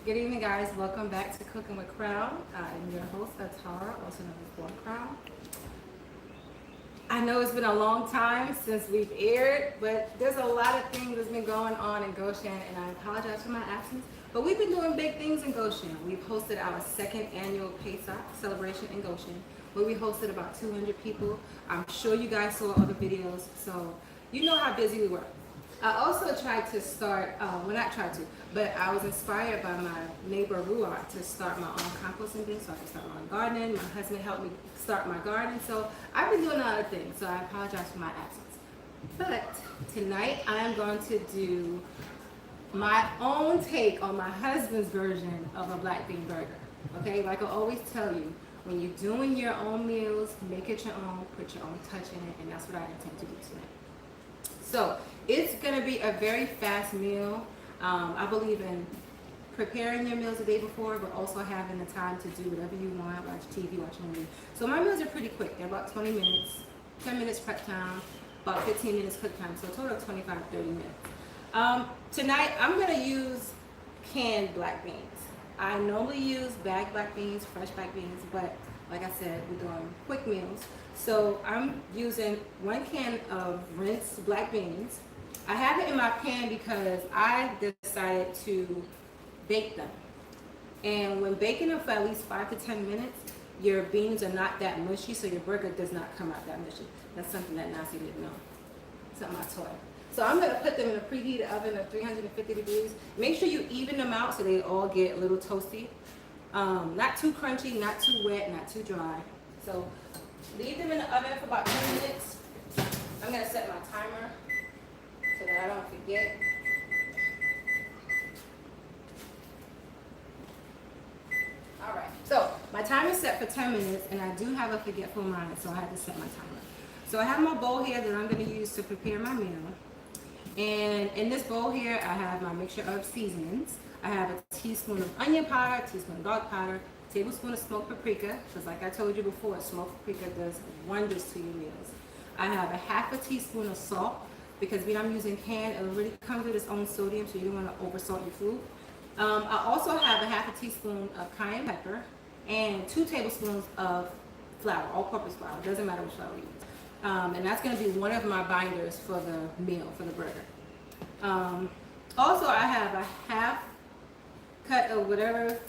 Good evening, guys. Welcome back to Cooking with Crown. I'm your host, Atara, also known as Born Crown. I know it's been a long time since we've aired, but there's a lot of things that's been going on in Goshen, and I apologize for my absence. But we've been doing big things in Goshen. We've hosted our second annual Pesach celebration in Goshen, where we hosted about 200 people. I'm sure you guys saw other videos, so you know how busy we were. I also tried to start, well not tried to, but I was inspired by my neighbor Ruar to start my own composting bin so I could start my own gardening. My husband helped me start my garden, so I've been doing other things, so I apologize for my absence. But tonight I am going to do my own take on my husband's version of a black bean burger. Okay, like I always tell you, when you're doing your own meals, make it your own, put your own touch in it, and that's what I intend to do tonight. So it's going to be a very fast meal. I believe in preparing your meals the day before, but also having the time to do whatever you want, watch TV, watch a movie. So my meals are pretty quick. They're about 20 minutes, 10 minutes prep time, about 15 minutes cook time, so a total of 25, 30 minutes. Tonight, I'm going to use canned black beans. I normally use bagged black beans, fresh black beans, but like I said, we're doing quick meals. So I'm using 1 can of rinsed black beans. I have it in my pan because I decided to bake them. And when baking them for at least 5 to 10 minutes, your beans are not that mushy, so your burger does not come out that mushy. That's something that Nasi didn't know. Something I taught her. So I'm going to put them in a preheated oven of 350 degrees. Make sure you even them out so they all get a little toasty. Not too crunchy, not too wet, not too dry. So leave them in the oven for about 10 minutes. I'm going to set my timer so that I don't forget. All right, so my timer is set for 10 minutes, and I do have a forgetful mind, so I had to set my timer. So I have my bowl here that I'm going to use to prepare my meal. And in this bowl here, I have my mixture of seasonings. I have a teaspoon of onion powder, a teaspoon of garlic powder, a tablespoon of smoked paprika, because like I told you before, smoked paprika does wonders to your meals. I have a half a teaspoon of salt, because when I'm using canned, it already comes with its own sodium, so you don't want to oversalt your food. I also have a half a teaspoon of cayenne pepper and 2 tablespoons of flour, all-purpose flour. It doesn't matter which flour you use. And that's going to be one of my binders for the meal, for the burger. Also, I have a half cut of whatever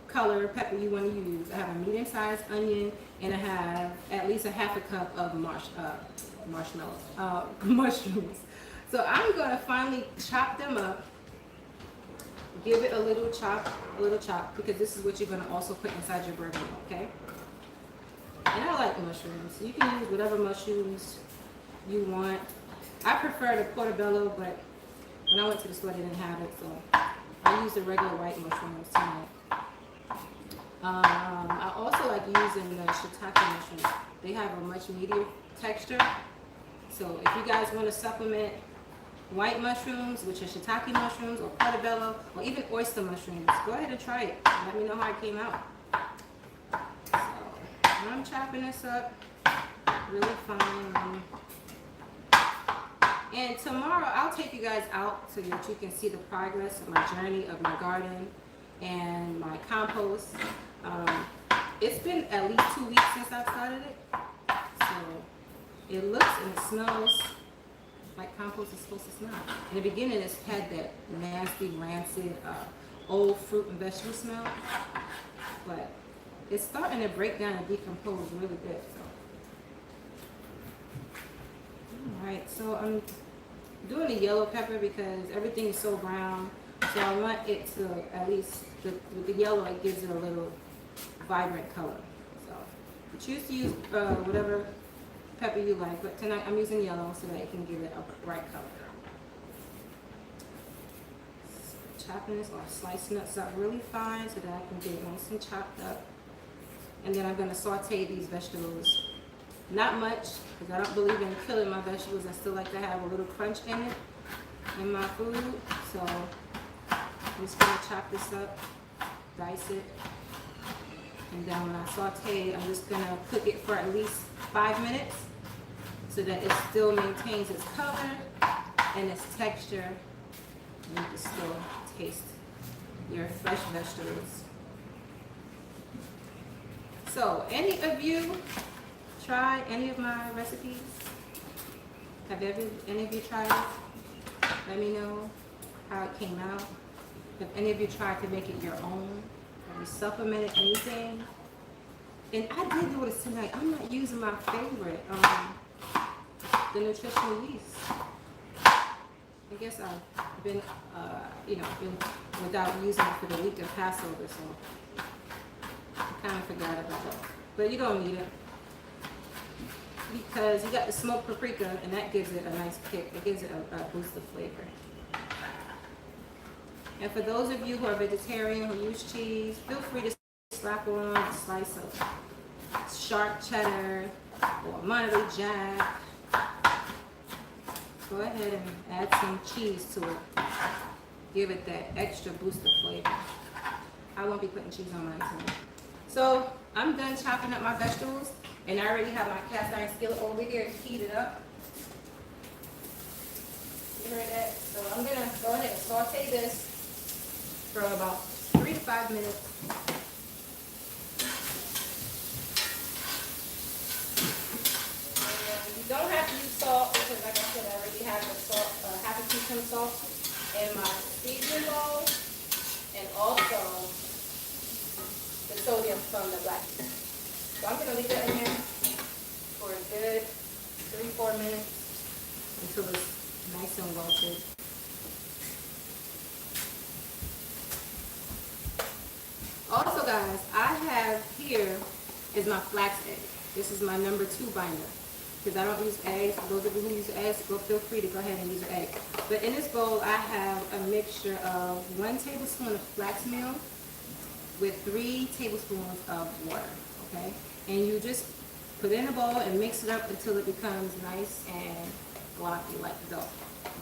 color pepper you want to use. I have a medium-sized onion, and I have at least a half a cup of mushrooms. So I'm going to finally chop them up, give it a little chop, because this is what you're going to also put inside your burger, okay? And I like mushrooms. You can use whatever mushrooms you want. I prefer the portobello, but when I went to the store, they didn't have it, so I used the regular white mushrooms tonight. I also like using the shiitake mushrooms. They have a much meatier texture. So if you guys want to supplement white mushrooms with your shiitake mushrooms or portobello or even oyster mushrooms, go ahead and try it. Let me know how it came out. I'm chopping this up really fine. And tomorrow I'll take you guys out so that you can see the progress of my journey of my garden and my compost. It's been at least 2 weeks since I started it. So it looks and it smells like compost is supposed to smell. In the beginning it had that nasty, rancid, old fruit and vegetable smell. But it's starting to break down and decompose really good. So. Alright, so I'm doing the yellow pepper because everything is so brown. So I want it to, at least with the yellow, it gives it a little vibrant color. So choose to use whatever pepper you like, but tonight I'm using yellow so that it can give it a bright color. Chopping this or slicing this up really fine so that I can get it nice and chopped up. And then I'm going to saute these vegetables. Not much, because I don't believe in killing my vegetables. I still like to have a little crunch in it, in my food. So I'm just going to chop this up, dice it. And then when I saute, I'm just going to cook it for at least 5 minutes so that it still maintains its color and its texture. And you can still taste your fresh vegetables. So, any of you tried any of my recipes? Have any of you tried it? Let me know how it came out. Have any of you tried to make it your own? Have you supplemented anything? And I did notice tonight, I'm not using my favorite, the nutritional yeast. I guess I've been, been without using it for the week of Passover, so I kind of forgot about it. But you don't need it because you got the smoked paprika, and that gives it a nice kick. It gives it a boost of flavor. And for those of you who are vegetarian who use cheese, feel free to slap on a slice of sharp cheddar or Monterey Jack. Go ahead and add some cheese to it. Give it that extra boost of flavor. I won't be putting cheese on mine tonight. So I'm done chopping up my vegetables, and I already have my cast iron skillet over here heated up. You heard that? So I'm gonna go ahead and saute this for about 3 to 5 minutes. And you don't have to use salt because, like I said, I already have the salt, half a teaspoon of salt in my seasoning bowl, and also the sodium from the black tea. So I'm gonna leave that in there for a good 3-4 minutes until it's nice and wilted. Also, guys, I have here is my flax egg. This is my number 2 binder because I don't use eggs. For those of you who use eggs, feel free to go ahead and use your egg. But in this bowl, I have a mixture of 1 tablespoon of flax meal with 3 tablespoons of water. Okay, and you just put it in a bowl and mix it up until it becomes nice and gloppy like dough.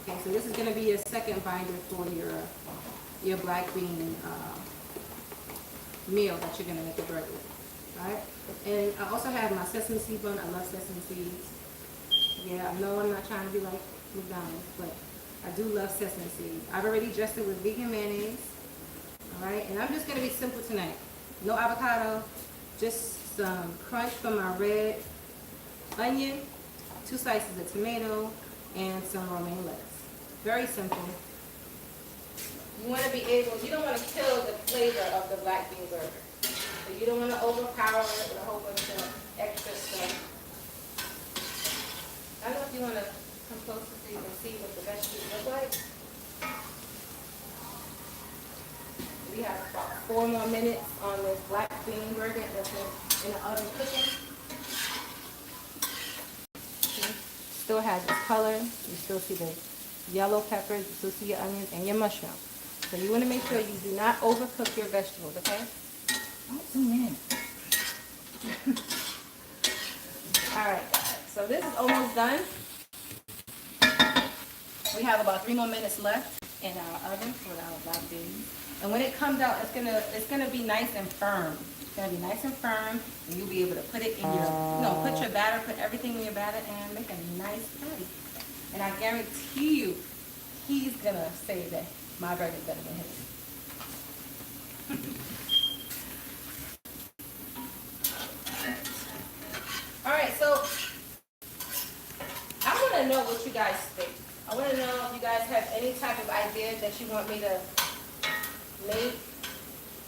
Okay, so this is going to be your second binder for your black bean meal that you're going to make a burger with. Alright, and I also have my sesame seed bun. I love sesame seeds. Yeah, I know I'm not trying to be like McDonald's, but I do love sesame seeds. I've already dressed it with vegan mayonnaise. Alright, and I'm just going to be simple tonight. No avocado, just some crunch from my red onion, 2 slices of tomato, and some romaine lettuce. Very simple. You want to be able, you don't want to kill the flavor of the black bean burger. So you don't want to overpower it with a whole bunch of extra stuff. I don't know if you want to come closer so you can see what the vegetables look like. We have about 4 more minutes on this black bean burger that's in the oven cooking. Okay. Still has its color. You still see the yellow peppers. You still see your onions and your mushroom. So you want to make sure you do not overcook your vegetables, okay? Don't zoom in. Alright guys, so this is almost done. We have about 3 more minutes left in our oven for our black beans. And when it comes out, it's gonna be nice and firm. It's gonna be nice and firm, and you'll be able to put it in your, put your batter, put everything in your batter, and make a nice patty. And I guarantee you, he's gonna say that my burger's better than his. All right, so I want to know what you guys think. I want to know if you guys have any type of idea that you want me to make.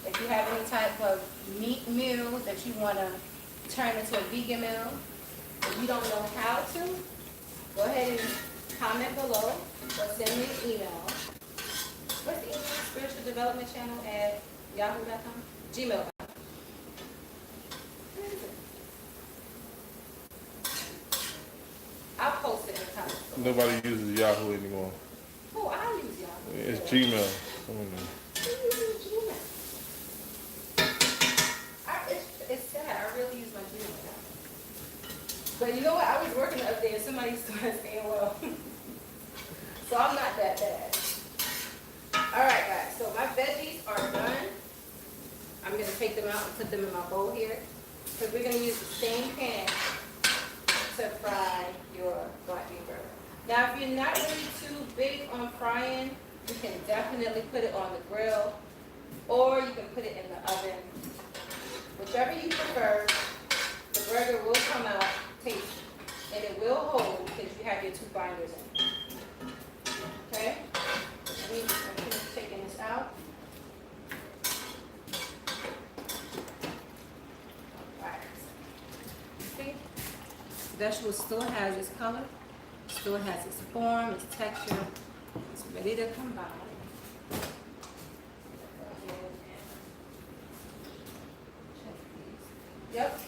If you have any type of meat meal that you want to turn into a vegan meal. If you don't know how to, go ahead and comment below or send me an email. What's the email? Spiritual Development Channel at yahoo.com? Gmail.com. I'll post it in the comments. Nobody uses Yahoo anymore. Oh, I use Yahoo. It's Gmail. It's sad. I really use my Gmail now. But you know what? I was working the other day and somebody started saying, well, so I'm not that bad. All right, guys. So my veggies are done. I'm going to take them out and put them in my bowl here. Because we're going to use the same pan to fry your black bean burger. Now, if you're not really too big on frying, you can definitely put it on the grill or you can put it in the oven. Whichever you prefer, the burger will come out tasty, and it will hold because you have your two binders in. Okay? I'm just taking this out. Alright. See? The vegetable still has its color, still has its form, its texture. It's ready to combine. Yep,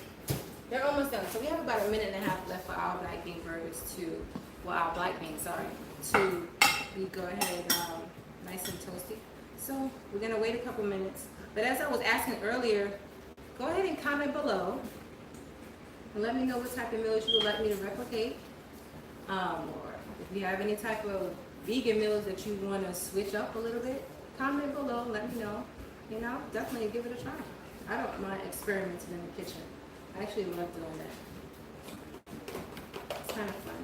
they're almost done. So we have about a minute and a half left for our black bean burgers to, well, our black beans, sorry, to be go ahead nice and toasty. So we're gonna wait a couple minutes. But as I was asking earlier, go ahead and comment below and let me know what type of meals you would like me to replicate. Or if you have any type of vegan meals that you want to switch up a little bit, comment below, let me know. You know, definitely give it a try. I don't mind experimenting in the kitchen. I actually love doing that. It's kind of fun.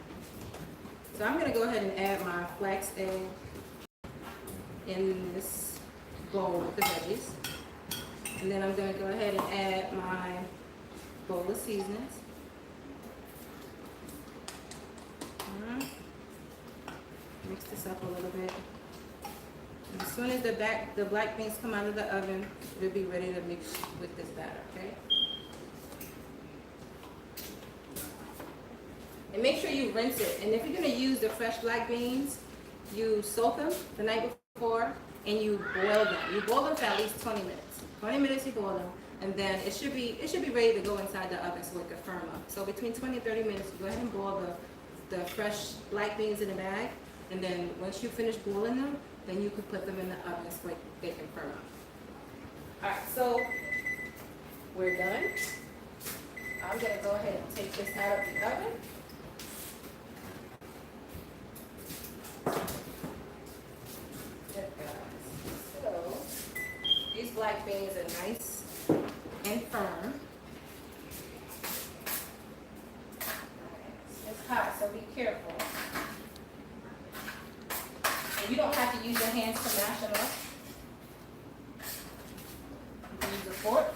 So I'm going to go ahead and add my flax egg in this bowl with the veggies. And then I'm going to go ahead and add my bowl of seasonings. Mix this up a little bit. And as soon as the black beans come out of the oven, it'll be ready to mix with this batter, okay? And make sure you rinse it. And if you're gonna use the fresh black beans, you soak them the night before and you boil them. You boil them for at least 20 minutes. 20 minutes you boil them, and then it should be ready to go inside the oven so it can firm up. So between 20 and 30 minutes, you go ahead and boil the fresh black beans in the bag. And then once you finish boiling them, then you can put them in the oven so they can firm up. All right, so we're done. I'm gonna go ahead and take this out of the oven. So these black beans are nice and firm. It's hot, so be careful. You don't have to use your hands to mash them up. You can use a fork.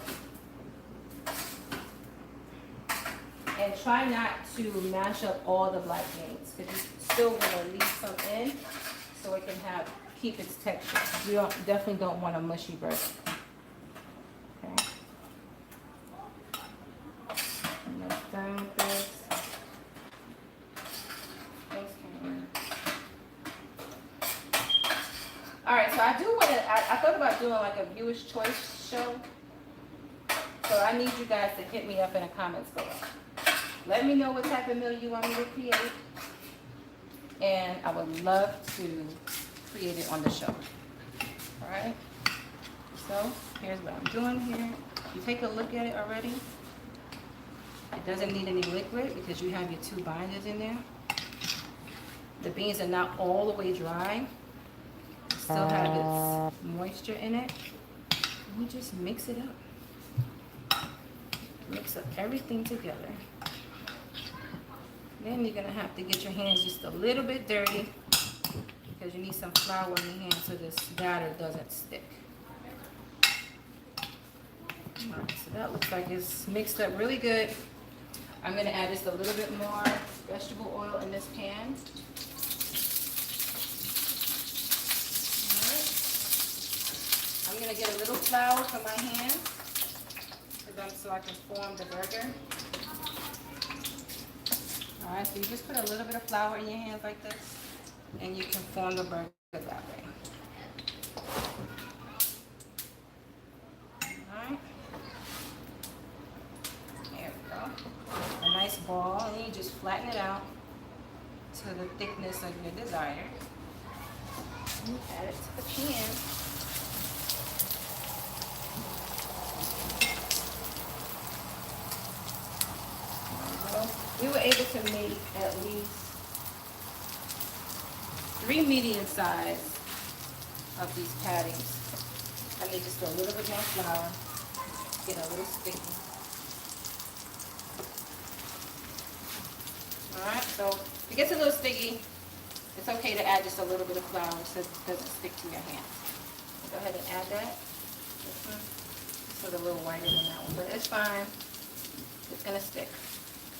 And try not to mash up all the black beans because you still want to leave some in so it can keep its texture. You definitely don't want a mushy burger. Okay. Almost done with this. All right, so I thought about doing like a viewer's choice show. So I need you guys to hit me up in the comments below. Let me know what type of meal you want me to create. And I would love to create it on the show. All right, so here's what I'm doing here. You take a look at it already. It doesn't need any liquid because you have your two binders in there. The beans are not all the way dry. Still have its moisture in it. We just mix it up. Mix up everything together. Then you're gonna have to get your hands just a little bit dirty because you need some flour in your hands so this batter doesn't stick. Alright, so that looks like it's mixed up really good. I'm gonna add just a little bit more vegetable oil in this pan. I'm going to get a little flour for my hands so I can form the burger. All right, so you just put a little bit of flour in your hands like this, and you can form the burger that way. All right. There we go. A nice ball, and you just flatten it out to the thickness of your desire. And add it to the pan. We were able to make at least 3 medium size of these patties. I need just a little bit more flour, get a little sticky. Alright, so if it gets a little sticky, it's okay to add just a little bit of flour so it doesn't stick to your hands. Go ahead and add that. This was a little whiter than that one, but it's fine. It's gonna stick.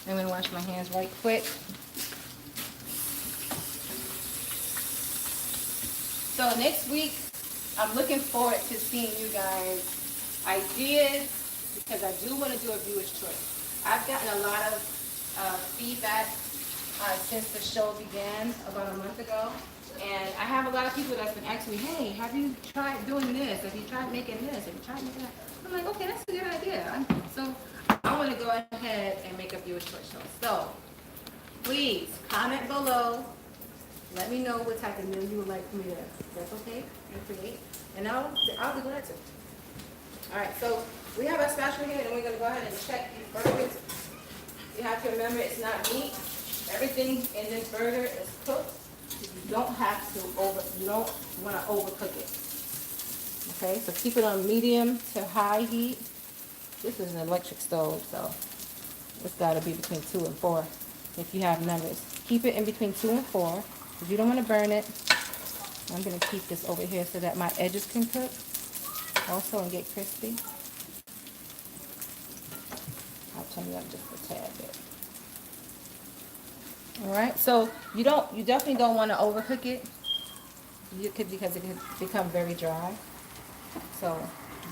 I'm gonna wash my hands right quick. So next week, I'm looking forward to seeing you guys' ideas because I do want to do a viewer's choice. I've gotten a lot of feedback since the show began about a month ago. And I have a lot of people that's been asking me, hey, have you tried doing this? Have you tried making this? Have you tried making that? I'm like, okay, that's a good idea. So I want to go ahead and make a viewer's choice show. So please comment below. Let me know what type of meal you would like for me to replicate and create. And I'll be glad to. All right, so we have our spatula here, and we're going to go ahead and check these burgers. You have to remember it's not meat. Everything in this burger is cooked. You don't you don't want to overcook it. Okay, so keep it on medium to high heat. This is an electric stove, so it's got to be between 2 and 4 if you have numbers. Keep it in between 2 and 4 because you don't want to burn it. I'm going to keep this over here so that my edges can cook also and get crispy. I'll turn it up just a tad bit. All right, so you definitely don't want to overcook it because it could become very dry. So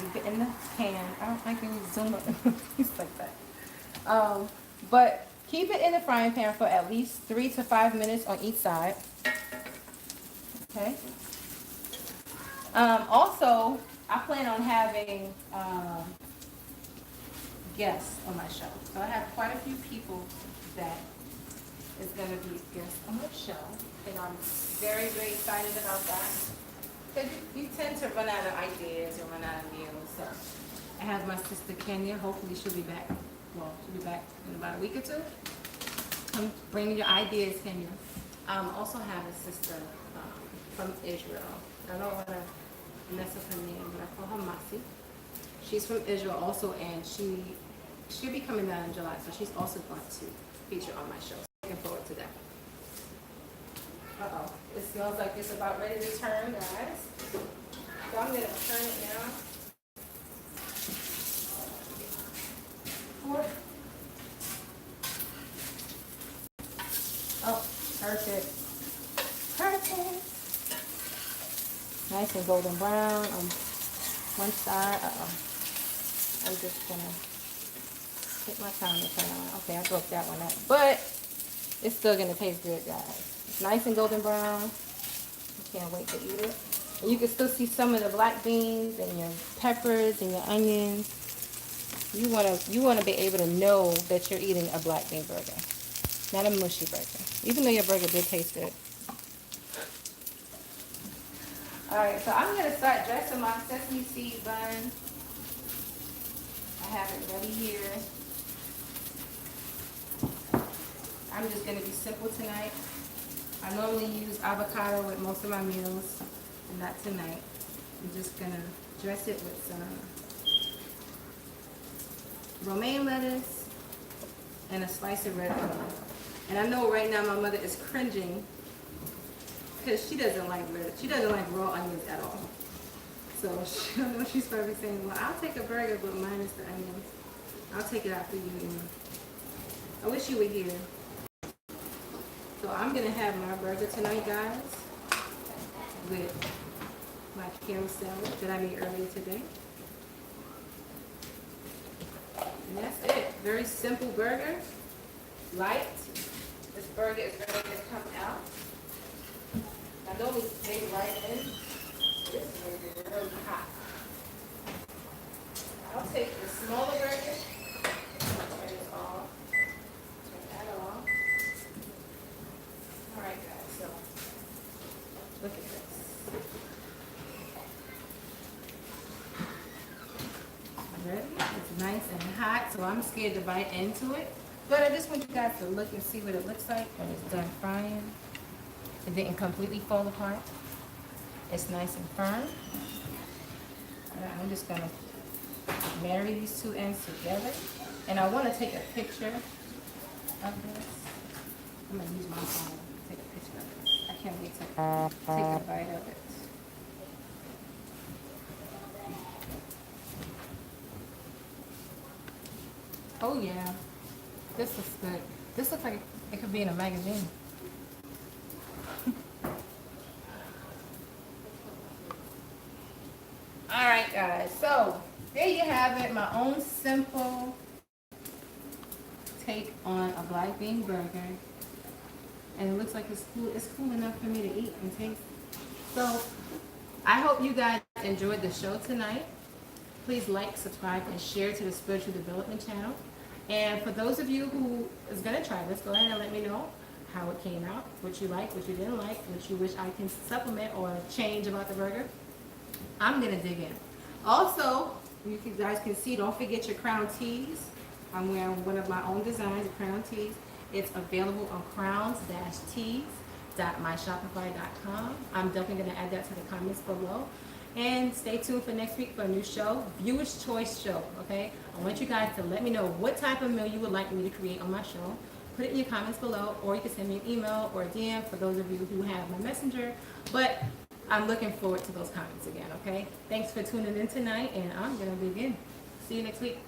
leave it in the pan. I don't like when you zoom up and things like that. But keep it in the frying pan for at least 3 to 5 minutes on each side. Okay. Also, I plan on having guests on my show. So I have quite a few people that is going to be guests on the show, and I'm very, very excited about that. Because you tend to run out of ideas and run out of meals. So I have my sister Kenya. Hopefully she'll be back. Well, she'll be back in about a week or 2. Come bring your ideas, Kenya. Also have a sister from Israel. I don't want to mess up her name, but I call her Masi. She's from Israel also, and she'll be coming down in July, so she's also going to feature on my show. Looking forward to that. Uh-oh. It smells like it's about ready to turn, guys. So I'm going to turn it now. Oh, perfect. Perfect. Nice and golden brown on one side. I'm just going to take my time to turn on. Okay, I broke that one up. But it's still going to taste good, guys. It's nice and golden brown. I can't wait to eat it. And you can still see some of the black beans and your peppers and your onions. You want to be able to know that you're eating a black bean burger, not a mushy burger. Even though your burger did taste good. All right, so I'm going to start dressing my sesame seed bun. I have it ready here. I'm just going to be simple tonight. I normally use avocado with most of my meals, and not tonight. I'm just going to dress it with some romaine lettuce and a slice of red pepper. And I know right now my mother is cringing because she doesn't like raw onions at all. So I know she's probably saying, well, I'll take a burger but minus the onions. I'll take it out for you. I wish you were here. So I'm going to have my burger tonight, guys, with my kale salad that I made earlier today. And that's it. Very simple burger. Light. This burger is ready to come out. I know we stay right in. This is really hot. I'll take the smaller burger. Turn this off. Turn that off. All right, guys. So look at this. Ready? It's nice and hot, so I'm scared to bite into it. But I just want you guys to look and see what it looks like when it's done frying. It didn't completely fall apart. It's nice and firm. And I'm just gonna marry these two ends together. And I want to take a picture of this. I'm gonna use my phone to take a picture of this. I can't wait to take a bite of it. Oh yeah, this looks good. This looks like it could be in a magazine. All right, guys. So there you have it. My own simple take on a black bean burger, and it looks like it's cool. It's cool enough for me to eat and taste. So I hope you guys enjoyed the show tonight. Please like, subscribe, and share to the Spiritual Development channel. And for those of you who is gonna try this, go ahead and let me know how it came out, what you like, what you didn't like, what you wish I can supplement or change about the burger. I'm gonna dig in. Also, you guys can see, don't forget your crown tees. I'm wearing one of my own designs, the crown tees. It's available on crowns-tees.myshopify.com. I'm definitely gonna add that to the comments below. And stay tuned for next week for a new show, Viewer's Choice Show, okay? I want you guys to let me know what type of meal you would like me to create on my show. Put it in your comments below, or you can send me an email or a DM for those of you who have my messenger. But I'm looking forward to those comments again, okay? Thanks for tuning in tonight, and I'm gonna begin. See you next week.